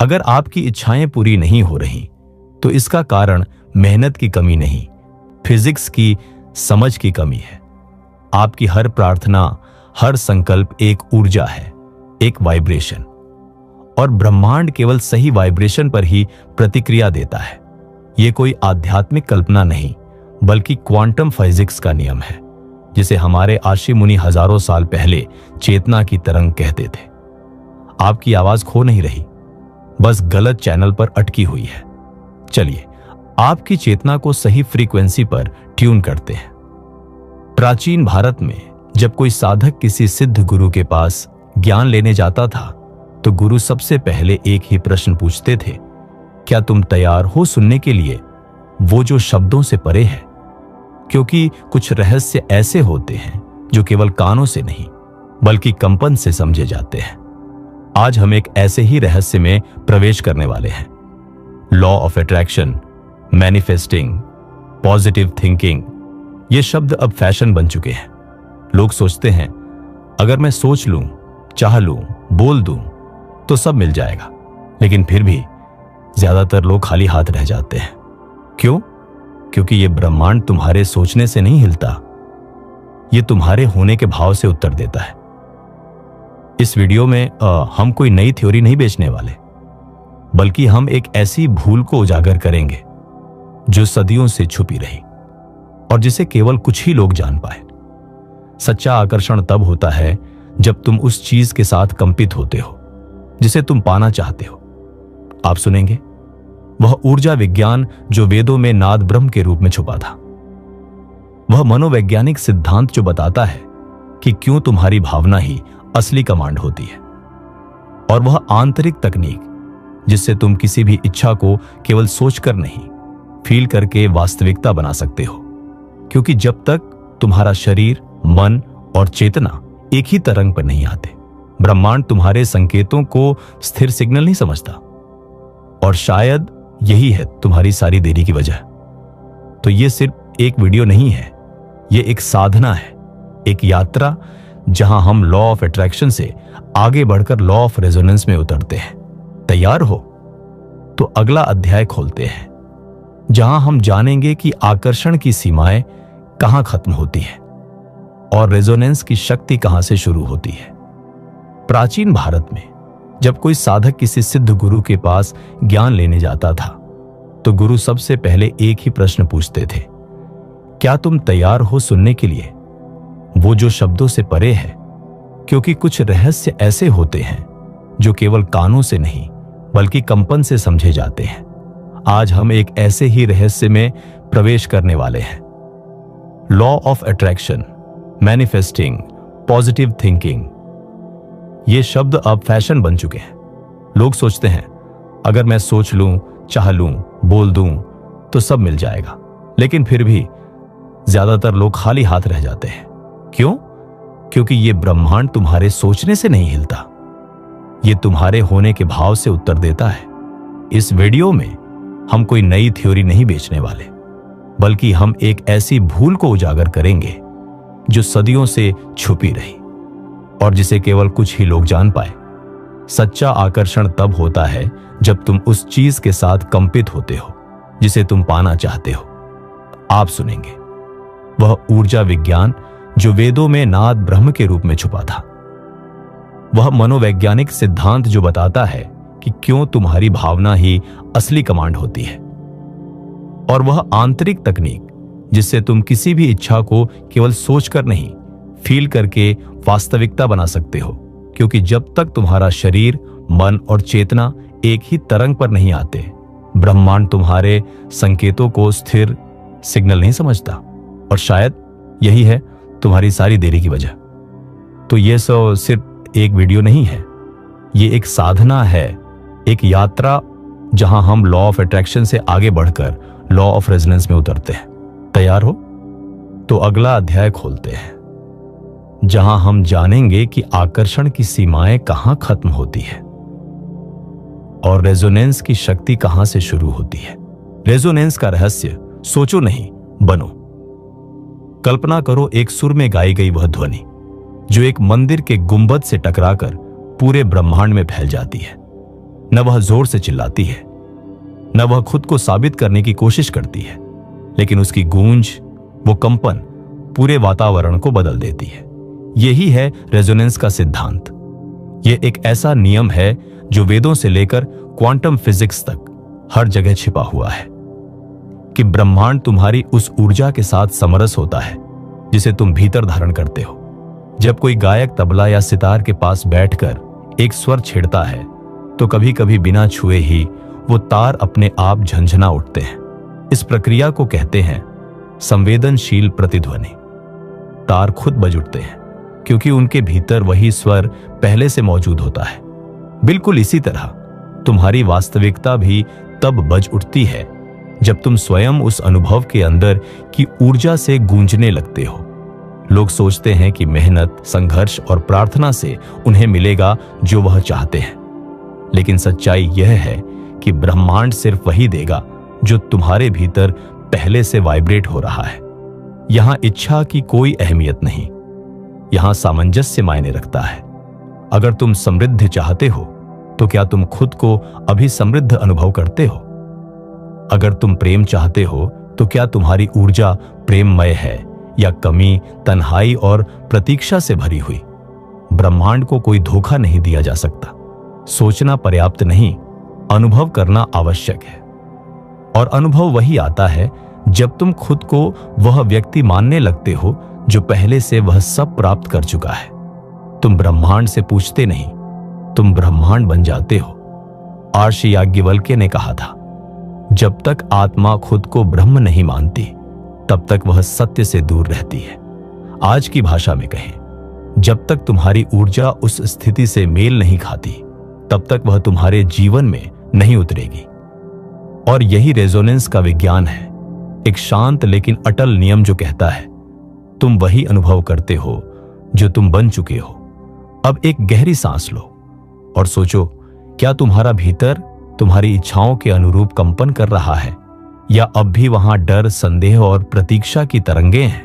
अगर आपकी इच्छाएं पूरी नहीं हो रही तो इसका कारण मेहनत की कमी नहीं, फिजिक्स की समझ की कमी है। आपकी हर प्रार्थना, हर संकल्प एक ऊर्जा है, एक वाइब्रेशन, और ब्रह्मांड केवल सही वाइब्रेशन पर ही प्रतिक्रिया देता है। यह कोई आध्यात्मिक कल्पना नहीं, बल्कि क्वांटम फिजिक्स का नियम है, जिसे हमारे आशी मुनि हजारों साल पहले चेतना की तरंग कहते थे। आपकी आवाज खो नहीं रही, बस गलत चैनल पर अटकी हुई है। चलिए आपकी चेतना को सही फ्रीक्वेंसी पर ट्यून करते हैं। प्राचीन भारत में जब कोई साधक किसी सिद्ध गुरु के पास ज्ञान लेने जाता था तो गुरु सबसे पहले एक ही प्रश्न पूछते थे, क्या तुम तैयार हो सुनने के लिए वो जो शब्दों से परे है? क्योंकि कुछ रहस्य ऐसे होते हैं जो केवल कानों से नहीं बल्कि कंपन से समझे जाते हैं। आज हम एक ऐसे ही रहस्य में प्रवेश करने वाले हैं। Law of attraction, manifesting, positive thinking, ये शब्द अब फैशन बन चुके हैं। लोग सोचते हैं अगर मैं सोच लूं, चाह लूं, बोल दूं तो सब मिल जाएगा, लेकिन फिर भी ज्यादातर लोग खाली हाथ रह जाते हैं। क्यों? क्योंकि ये ब्रह्मांड तुम्हारे सोचने से नहीं हिलता, ये तुम्हारे होने के भाव से उत्तर देता है। इस वीडियो में हम कोई नई थ्योरी नहीं बेचने वाले, बल्कि हम एक ऐसी भूल को उजागर करेंगे जो सदियों से छुपी रही और जिसे केवल कुछ ही लोग जान पाए। सच्चा आकर्षण तब होता है जब तुम उस चीज के साथ कंपित होते हो जिसे तुम पाना चाहते हो। आप सुनेंगे वह ऊर्जा विज्ञान जो वेदों में नाद ब्रह्म के रूप में छुपा था, वह मनोवैज्ञानिक सिद्धांत जो बताता है कि क्यों तुम्हारी भावना ही असली कमांड होती है, और वह आंतरिक तकनीक जिससे तुम किसी भी इच्छा को केवल सोचकर नहीं, फील करके वास्तविकता बना सकते हो। क्योंकि जब तक तुम्हारा शरीर, मन और चेतना एक ही तरंग पर नहीं आते, ब्रह्मांड तुम्हारे संकेतों को स्थिर सिग्नल नहीं समझता। और शायद यही है तुम्हारी सारी देरी की वजह। तो यह सिर्फ एक वीडियो नहीं है, यह एक साधना है, एक यात्रा जहां हम लॉ ऑफ अट्रैक्शन से आगे बढ़कर लॉ ऑफ रेजोनेंस में उतरते हैं। तैयार हो? तो अगला अध्याय खोलते हैं, जहां हम जानेंगे कि आकर्षण की सीमाएं कहां खत्म होती हैं और रेजोनेंस की शक्ति कहां से शुरू होती है। प्राचीन भारत में जब कोई साधक किसी सिद्ध गुरु के पास ज्ञान लेने जाता था तो गुरु सबसे पहले एक ही प्रश्न पूछते थे, क्या तुम तैयार हो सुनने के लिए वो जो शब्दों से परे है? क्योंकि कुछ रहस्य ऐसे होते हैं जो केवल कानों से नहीं बल्कि कंपन से समझे जाते हैं। आज हम एक ऐसे ही रहस्य में प्रवेश करने वाले हैं। Law of attraction, manifesting, positive thinking, ये शब्द अब फैशन बन चुके हैं। लोग सोचते हैं अगर मैं सोच लूं, चाह लूं, बोल दूं तो सब मिल जाएगा, लेकिन फिर भी ज्यादातर लोग खाली हाथ रह जाते हैं। क्यों? क्योंकि ये ब्रह्मांड तुम्हारे सोचने से नहीं हिलता, ये तुम्हारे होने के भाव से उत्तर देता है। इस वीडियो में हम कोई नई थ्योरी नहीं बेचने वाले, बल्कि हम एक ऐसी भूल को उजागर करेंगे जो सदियों से छुपी रही और जिसे केवल कुछ ही लोग जान पाए। सच्चा आकर्षण तब होता है जब तुम उस चीज के साथ कंपित होते हो जिसे तुम पाना चाहते हो। आप सुनेंगे वह ऊर्जा विज्ञान जो वेदों में नाद ब्रह्म के रूप में छुपा था, वह मनोवैज्ञानिक सिद्धांत जो बताता है कि क्यों तुम्हारी भावना ही असली कमांड होती है, और वह आंतरिक तकनीक जिससे तुम किसी भी इच्छा को केवल सोचकर नहीं, फील करके वास्तविकता बना सकते हो। क्योंकि जब तक तुम्हारा शरीर, मन और चेतना एक ही तरंग पर नहीं आते, ब्रह्मांड तुम्हारे संकेतों को स्थिर सिग्नल नहीं समझता। और शायद यही है तुम्हारी सारी देरी की वजह। तो यह सिर्फ एक वीडियो नहीं है, ये एक साधना है, एक यात्रा जहां हम लॉ ऑफ अट्रैक्शन से आगे बढ़कर लॉ ऑफ रेजोनेंस में उतरते हैं। तैयार हो? तो अगला अध्याय खोलते हैं, जहां हम जानेंगे कि आकर्षण की सीमाएं कहां खत्म होती है और रेजोनेंस की शक्ति कहां से शुरू होती है। रेजोनेंस का रहस्य सोचो नहीं, बनो। कल्पना करो एक सुर में गाई गई वह ध्वनि जो एक मंदिर के गुंबद से टकराकर पूरे ब्रह्मांड में फैल जाती है। न वह जोर से चिल्लाती है, न वह खुद को साबित करने की कोशिश करती है, लेकिन उसकी गूंज, वो कंपन पूरे वातावरण को बदल देती है। यही है रेजोनेंस का सिद्धांत। यह एक ऐसा नियम है जो वेदों से लेकर क्वांटम फिजिक्स तक हर जगह छिपा हुआ है कि ब्रह्मांड तुम्हारी उस ऊर्जा के साथ समरस होता है जिसे तुम भीतर धारण करते हो। जब कोई गायक तबला या सितार के पास बैठकर एक स्वर छेड़ता है तो कभी कभी बिना छुए ही वो तार अपने आप झंझना उठते हैं। इस प्रक्रिया को कहते हैं संवेदनशील प्रतिध्वनि। तार खुद बज उठते हैं क्योंकि उनके भीतर वही स्वर पहले से मौजूद होता है। बिल्कुल इसी तरह तुम्हारी वास्तविकता भी तब बज उठती है जब तुम स्वयं उस अनुभव के अंदर की ऊर्जा से गूंजने लगते हो। लोग सोचते हैं कि मेहनत, संघर्ष और प्रार्थना से उन्हें मिलेगा जो वह चाहते हैं, लेकिन सच्चाई यह है कि ब्रह्मांड सिर्फ वही देगा जो तुम्हारे भीतर पहले से वाइब्रेट हो रहा है। यहां इच्छा की कोई अहमियत नहीं, यहां सामंजस्य मायने रखता है। अगर तुम समृद्धि चाहते हो तो क्या तुम खुद को अभी समृद्ध अनुभव करते हो? अगर तुम प्रेम चाहते हो तो क्या तुम्हारी ऊर्जा प्रेममय है या कमी, तन्हाई और प्रतीक्षा से भरी हुई? ब्रह्मांड को कोई धोखा नहीं दिया जा सकता। सोचना पर्याप्त नहीं, अनुभव करना आवश्यक है। और अनुभव वही आता है जब तुम खुद को वह व्यक्ति मानने लगते हो जो पहले से वह सब प्राप्त कर चुका है। तुम ब्रह्मांड से पूछते नहीं, तुम ब्रह्मांड बन जाते हो। आर्षि याज्ञवल्क्य ने कहा था, जब तक आत्मा खुद को ब्रह्म नहीं मानती तब तक वह सत्य से दूर रहती है। आज की भाषा में कहें, जब तक तुम्हारी ऊर्जा उस स्थिति से मेल नहीं खाती तब तक वह तुम्हारे जीवन में नहीं उतरेगी। और यही रेजोनेंस का विज्ञान है, एक शांत लेकिन अटल नियम जो कहता है तुम वही अनुभव करते हो जो तुम बन चुके हो। अब एक गहरी सांस लो और सोचो, क्या तुम्हारा भीतर तुम्हारी इच्छाओं के अनुरूप कंपन कर रहा है या अब भी वहां डर, संदेह और प्रतीक्षा की तरंगे हैं?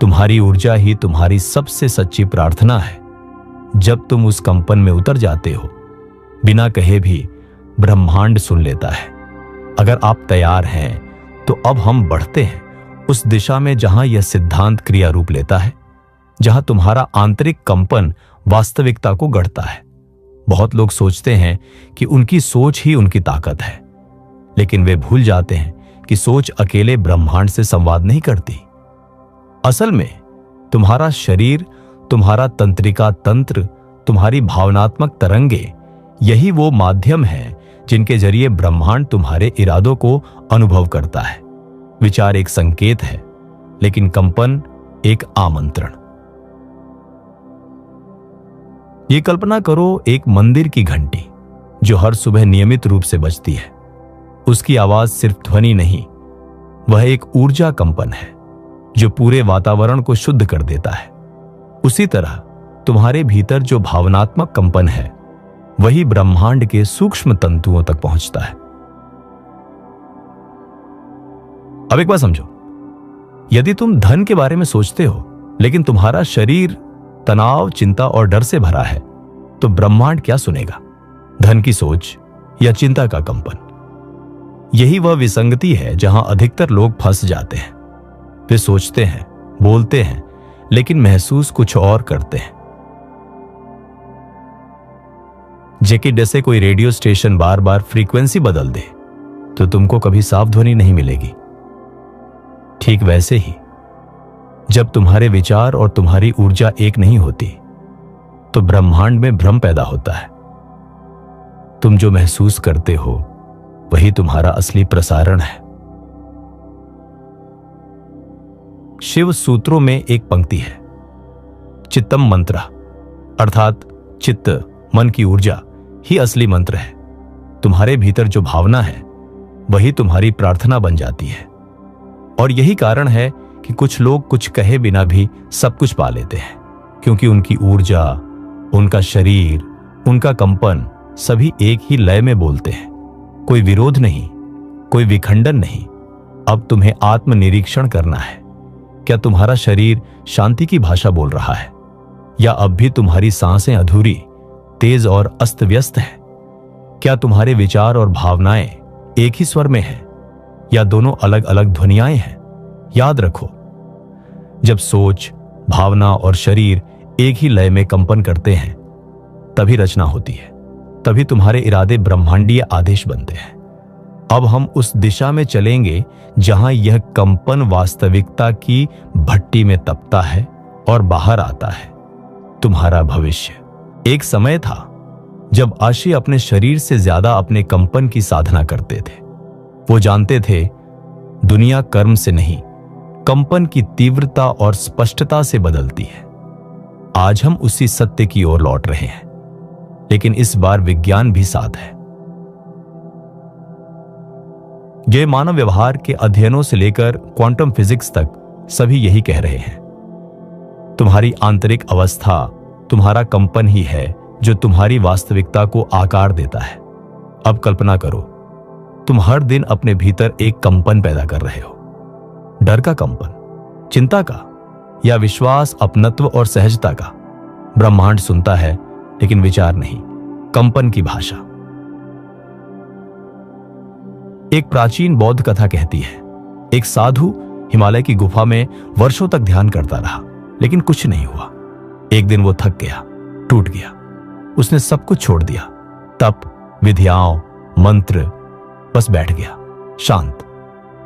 तुम्हारी ऊर्जा ही तुम्हारी सबसे सच्ची प्रार्थना है। जब तुम उस कंपन में उतर जाते हो, बिना कहे भी ब्रह्मांड सुन लेता है। अगर आप तैयार हैं तो अब हम बढ़ते हैं उस दिशा में जहां यह सिद्धांत क्रिया रूप लेता है, जहां तुम्हारा आंतरिक कंपन वास्तविकता को गढ़ता है। बहुत लोग सोचते हैं कि उनकी सोच ही उनकी ताकत है, लेकिन वे भूल जाते हैं कि सोच अकेले ब्रह्मांड से संवाद नहीं करती। असल में तुम्हारा शरीर, तुम्हारा तंत्रिका तंत्र, तुम्हारी भावनात्मक तरंगे, यही वो माध्यम है जिनके जरिए ब्रह्मांड तुम्हारे इरादों को अनुभव करता है। विचार एक संकेत है, लेकिन कंपन एक आमंत्रण। ये कल्पना करो, एक मंदिर की घंटी जो हर सुबह नियमित रूप से बजती है। उसकी आवाज सिर्फ ध्वनि नहीं, वह एक ऊर्जा कंपन है जो पूरे वातावरण को शुद्ध कर देता है। उसी तरह तुम्हारे भीतर जो भावनात्मक कंपन है, वही ब्रह्मांड के सूक्ष्म तंतुओं तक पहुंचता है। अब एक बात समझो, यदि तुम धन के बारे में सोचते हो लेकिन तुम्हारा शरीर तनाव, चिंता और डर से भरा है, तो ब्रह्मांड क्या सुनेगा? धन की सोच या चिंता का कंपन? यही वह विसंगति है जहां अधिकतर लोग फंस जाते हैं। वे सोचते हैं, बोलते हैं, लेकिन महसूस कुछ और करते हैं। जेकि जैसे कोई रेडियो स्टेशन बार बार फ्रीक्वेंसी बदल दे तो तुमको कभी साफ ध्वनि नहीं मिलेगी। ठीक वैसे ही जब तुम्हारे विचार और तुम्हारी ऊर्जा एक नहीं होती तो ब्रह्मांड में भ्रम पैदा होता है। तुम जो महसूस करते हो वही तुम्हारा असली प्रसारण है। शिव सूत्रों में एक पंक्ति है, चित्तम मंत्र, अर्थात चित्त, मन की ऊर्जा ही असली मंत्र है। तुम्हारे भीतर जो भावना है वही तुम्हारी प्रार्थना बन जाती है। और यही कारण है कि कुछ लोग कुछ कहे बिना भी सब कुछ पा लेते हैं, क्योंकि उनकी ऊर्जा, उनका शरीर, उनका कंपन सभी एक ही लय में बोलते हैं। कोई विरोध नहीं, कोई विखंडन नहीं। अब तुम्हें आत्मनिरीक्षण करना है। क्या तुम्हारा शरीर शांति की भाषा बोल रहा है या अब भी तुम्हारी सांसें अधूरी, तेज और अस्त व्यस्त है? क्या तुम्हारे विचार और भावनाएं एक ही स्वर में हैं या दोनों अलग अलग ध्वनियाएं हैं? याद रखो, जब सोच, भावना और शरीर एक ही लय में कंपन करते हैं तभी रचना होती है, तभी तुम्हारे इरादे ब्रह्मांडीय आदेश बनते हैं। अब हम उस दिशा में चलेंगे जहां यह कंपन वास्तविकता की भट्टी में तपता है और बाहर आता है। तुम्हारा भविष्य। एक समय था जब आशी अपने शरीर से ज्यादा अपने कंपन की साधना करते थे। वो जानते थे दुनिया कर्म से नहीं, कंपन की तीव्रता और स्पष्टता से बदलती है। आज हम उसी सत्य की ओर लौट रहे हैं, लेकिन इस बार विज्ञान भी साथ है। ये मानव व्यवहार के अध्ययनों से लेकर क्वांटम फिजिक्स तक सभी यही कह रहे हैं। तुम्हारी आंतरिक अवस्था, तुम्हारा कंपन ही है जो तुम्हारी वास्तविकता को आकार देता है। अब कल्पना करो, तुम हर दिन अपने भीतर एक कंपन पैदा कर रहे हो। डर का कंपन, चिंता का, या विश्वास, अपनत्व और सहजता का। ब्रह्मांड सुनता है लेकिन विचार नहीं, कंपन की भाषा। एक प्राचीन बौद्ध कथा कहती है, एक साधु हिमालय की गुफा में वर्षों तक ध्यान करता रहा, लेकिन कुछ नहीं हुआ। एक दिन वो थक गया, टूट गया। उसने सब कुछ छोड़ दिया, तप, विधियाओं, मंत्र, बस बैठ गया शांत।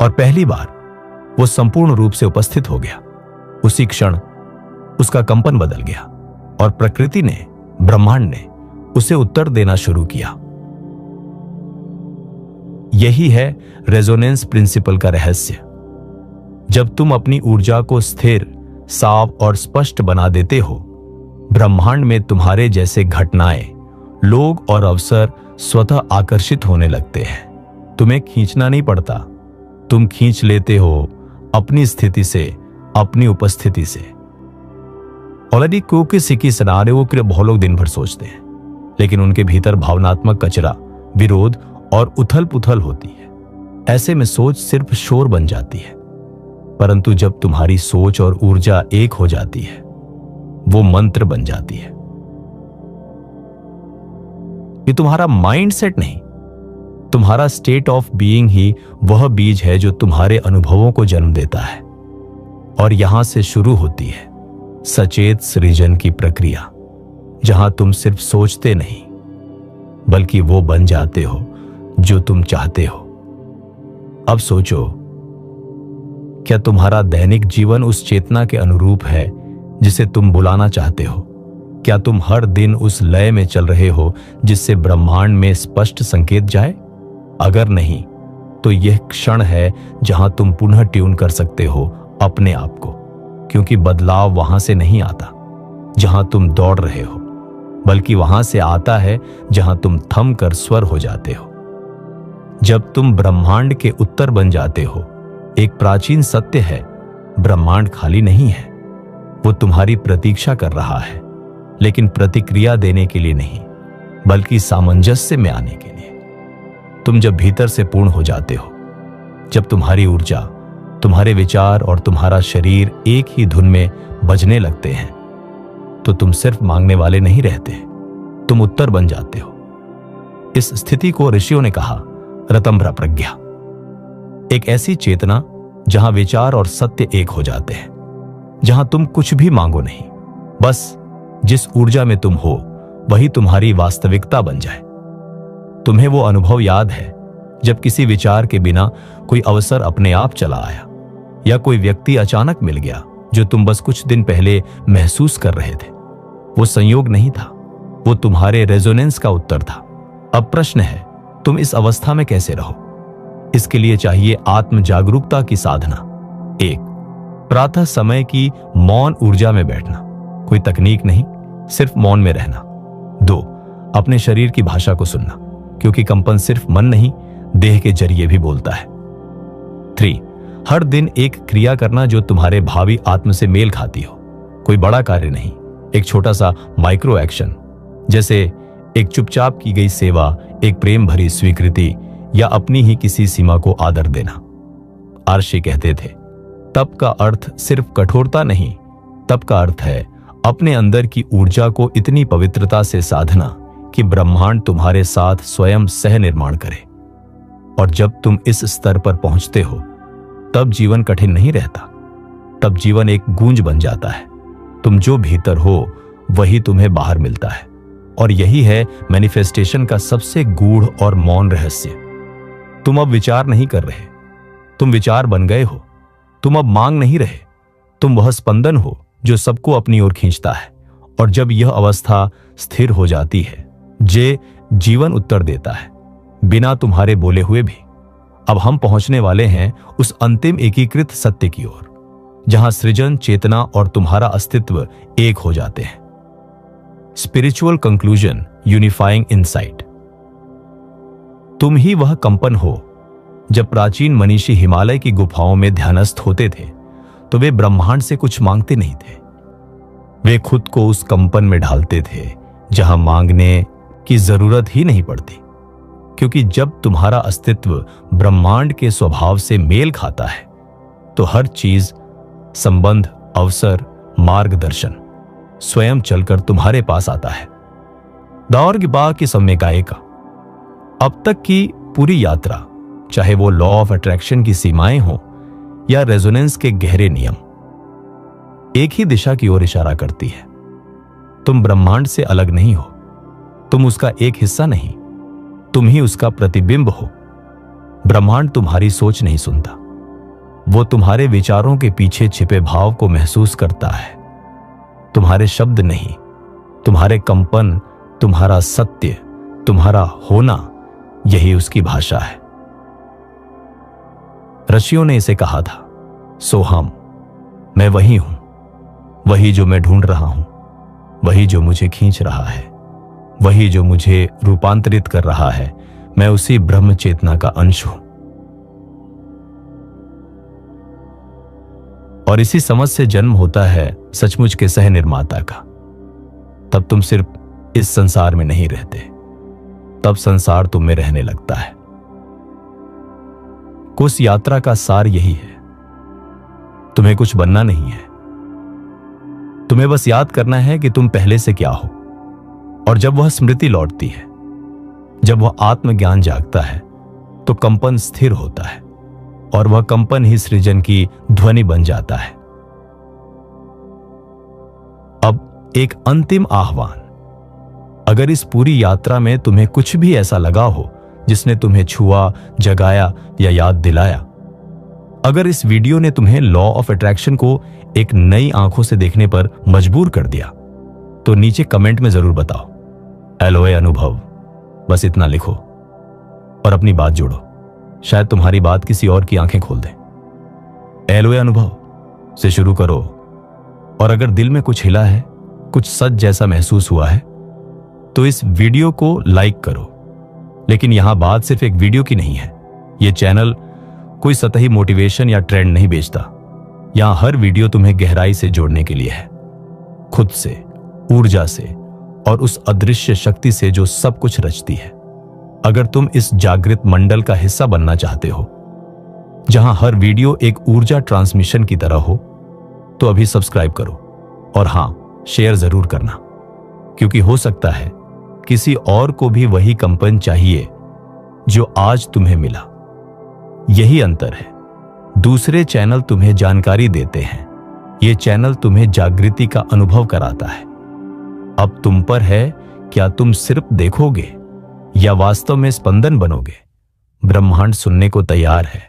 और पहली बार वो संपूर्ण रूप से उपस्थित हो गया। उसी क्षण उसका कंपन बदल गया और प्रकृति ने, ब्रह्मांड ने उसे उत्तर देना शुरू किया। यही है रेजोनेंस प्रिंसिपल का रहस्य। जब तुम अपनी ऊर्जा को स्थिर, साफ और स्पष्ट बना देते हो, ब्रह्मांड में तुम्हारे जैसे घटनाएं, लोग और अवसर स्वतः आकर्षित होने लगते हैं। तुम्हें खींचना नहीं पड़ता, तुम खींच लेते हो अपनी स्थिति से, अपनी उपस्थिति से। ऑलरेडी क्योंकि सिकी सिनारियों के लिए बहुत लोग दिन भर सोचते हैं, लेकिन उनके भीतर भावनात्मक कचरा, विरोध और उथल पुथल होती है। ऐसे में सोच सिर्फ शोर बन जाती है। परंतु जब तुम्हारी सोच और ऊर्जा एक हो जाती है, वो मंत्र बन जाती है। ये तुम्हारा माइंडसेट नहीं, तुम्हारा स्टेट ऑफ बीइंग ही वह बीज है जो तुम्हारे अनुभवों को जन्म देता है। और यहां से शुरू होती है सचेत सृजन की प्रक्रिया, जहां तुम सिर्फ सोचते नहीं, बल्कि वो बन जाते हो जो तुम चाहते हो। अब सोचो, क्या तुम्हारा दैनिक जीवन उस चेतना के अनुरूप है जिसे तुम बुलाना चाहते हो? क्या तुम हर दिन उस लय में चल रहे हो जिससे ब्रह्मांड में स्पष्ट संकेत जाए? अगर नहीं, तो यह क्षण है जहां तुम पुनः ट्यून कर सकते हो अपने आप को, क्योंकि बदलाव वहां से नहीं आता जहां तुम दौड़ रहे हो, बल्कि वहां से आता है जहां तुम थम कर स्वर हो जाते हो। जब तुम ब्रह्मांड के उत्तर बन जाते हो, एक प्राचीन सत्य है, ब्रह्मांड खाली नहीं है। वो तुम्हारी प्रतीक्षा कर रहा है, लेकिन प्रतिक्रिया देने के लिए नहीं, बल्कि सामंजस्य में आने के लिए। तुम जब भीतर से पूर्ण हो जाते हो, जब तुम्हारी ऊर्जा, तुम्हारे विचार और तुम्हारा शरीर एक ही धुन में बजने लगते हैं, तो तुम सिर्फ मांगने वाले नहीं रहते, तुम उत्तर बन जाते हो। इस स्थिति को ऋषियों ने कहा रतंभ्र प्रज्ञा। एक ऐसी चेतना जहां विचार और सत्य एक हो जाते हैं, जहां तुम कुछ भी मांगो नहीं, बस जिस ऊर्जा में तुम हो वही तुम्हारी वास्तविकता बन जाए। तुम्हें वो अनुभव याद है जब किसी विचार के बिना कोई अवसर अपने आप चला आया, या कोई व्यक्ति अचानक मिल गया जो तुम बस कुछ दिन पहले महसूस कर रहे थे? वो संयोग नहीं था, वो तुम्हारे रेजोनेंस का उत्तर था। अब प्रश्न है, तुम इस अवस्था में कैसे रहो? इसके लिए चाहिए आत्म जागरूकता की साधना। 1, प्रातः समय की मौन ऊर्जा में बैठना, कोई तकनीक नहीं, सिर्फ मौन में रहना। 2, अपने शरीर की भाषा को सुनना, क्योंकि कंपन सिर्फ मन नहीं, देह के जरिए भी बोलता है। 3, हर दिन एक क्रिया करना जो तुम्हारे भावी आत्म से मेल खाती हो। कोई बड़ा कार्य नहीं, एक छोटा सा माइक्रो एक्शन, जैसे एक चुपचाप की गई सेवा, एक प्रेम भरी स्वीकृति, या अपनी ही किसी सीमा को आदर देना। आर्षि कहते थे, तप का अर्थ सिर्फ कठोरता नहीं, तप का अर्थ है अपने अंदर की ऊर्जा को इतनी पवित्रता से साधना कि ब्रह्मांड तुम्हारे साथ स्वयं सह निर्माण करे। और जब तुम इस स्तर पर पहुंचते हो तब जीवन कठिन नहीं रहता, तब जीवन एक गूंज बन जाता है। तुम जो भीतर हो वही तुम्हें बाहर मिलता है। और यही है मैनिफेस्टेशन का सबसे गूढ़ और मौन रहस्य। तुम अब विचार नहीं कर रहे, तुम विचार बन गए हो। तुम अब मांग नहीं रहे, तुम वह स्पंदन हो जो सबको अपनी ओर खींचता है। और जब यह अवस्था स्थिर हो जाती है, जीवन उत्तर देता है बिना तुम्हारे बोले हुए भी। अब हम पहुंचने वाले हैं उस अंतिम एकीकृत सत्य की ओर, जहां सृजन, चेतना और तुम्हारा अस्तित्व एक हो जाते हैं। Spiritual conclusion, unifying insight. तुम ही वह कंपन हो। जब प्राचीन मनीषी हिमालय की गुफाओं में ध्यानस्थ होते थे तो वे ब्रह्मांड से कुछ मांगते नहीं थे। वे खुद को उस कंपन में ढालते थे जहां मांगने की जरूरत ही नहीं पड़ती, क्योंकि जब तुम्हारा अस्तित्व ब्रह्मांड के स्वभाव से मेल खाता है तो हर चीज, संबंध, अवसर, मार्गदर्शन स्वयं चलकर तुम्हारे पास आता है। दाओरगिबा की सम्यगायिका। अब तक की पूरी यात्रा, चाहे वो लॉ ऑफ अट्रैक्शन की सीमाएं हो या रेजोनेंस के गहरे नियम, एक ही दिशा की ओर इशारा करती है। तुम ब्रह्मांड से अलग नहीं हो, तुम उसका एक हिस्सा नहीं, तुम ही उसका प्रतिबिंब हो। ब्रह्मांड तुम्हारी सोच नहीं सुनता, वो तुम्हारे विचारों के पीछे छिपे भाव को महसूस करता है। तुम्हारे शब्द नहीं, तुम्हारे कंपन, तुम्हारा सत्य, तुम्हारा होना, यही उसकी भाषा है। ऋषियों ने इसे कहा था, सोहम, मैं वही हूं, वही जो मैं ढूंढ रहा हूं, वही जो मुझे खींच रहा है, वही जो मुझे रूपांतरित कर रहा है। मैं उसी ब्रह्म चेतना का अंश हूं। और इसी समझ से जन्म होता है सचमुच के सह निर्माता का। तब तुम सिर्फ इस संसार में नहीं रहते, तब संसार तुम में रहने लगता है। उस यात्रा का सार यही है, तुम्हें कुछ बनना नहीं है, तुम्हें बस याद करना है कि तुम पहले से क्या हो। और जब वह स्मृति लौटती है, जब वह आत्मज्ञान जागता है, तो कंपन स्थिर होता है और वह कंपन ही सृजन की ध्वनि बन जाता है। अब एक अंतिम आह्वान। अगर इस पूरी यात्रा में तुम्हें कुछ भी ऐसा लगा हो जिसने तुम्हें छुआ, जगाया या याद दिलाया, अगर इस वीडियो ने तुम्हें लॉ ऑफ अट्रैक्शन को एक नई आंखों से देखने पर मजबूर कर दिया, तो नीचे कमेंट में जरूर बताओ, एलओए अनुभव, बस इतना लिखो और अपनी बात जोड़ो। शायद तुम्हारी बात किसी और की आंखें खोल दे। एलओए अनुभव से शुरू करो। और अगर दिल में कुछ हिला है, कुछ सच जैसा महसूस हुआ है, तो इस वीडियो को लाइक करो। लेकिन यहां बात सिर्फ एक वीडियो की नहीं है। यह चैनल कोई सतही मोटिवेशन या ट्रेंड नहीं बेचता। यहां हर वीडियो तुम्हें गहराई से जोड़ने के लिए है, खुद से, ऊर्जा से और उस अदृश्य शक्ति से जो सब कुछ रचती है। अगर तुम इस जागृत मंडल का हिस्सा बनना चाहते हो, जहां हर वीडियो एक ऊर्जा ट्रांसमिशन की तरह हो, तो अभी सब्सक्राइब करो। और हां, शेयर जरूर करना, क्योंकि हो सकता है किसी और को भी वही कंपन चाहिए जो आज तुम्हें मिला। यही अंतर है। दूसरे चैनल तुम्हें जानकारी देते हैं, ये चैनल तुम्हें जागृति का अनुभव कराता है। अब तुम पर है, क्या तुम सिर्फ देखोगे या वास्तव में स्पंदन बनोगे। ब्रह्मांड सुनने को तैयार है।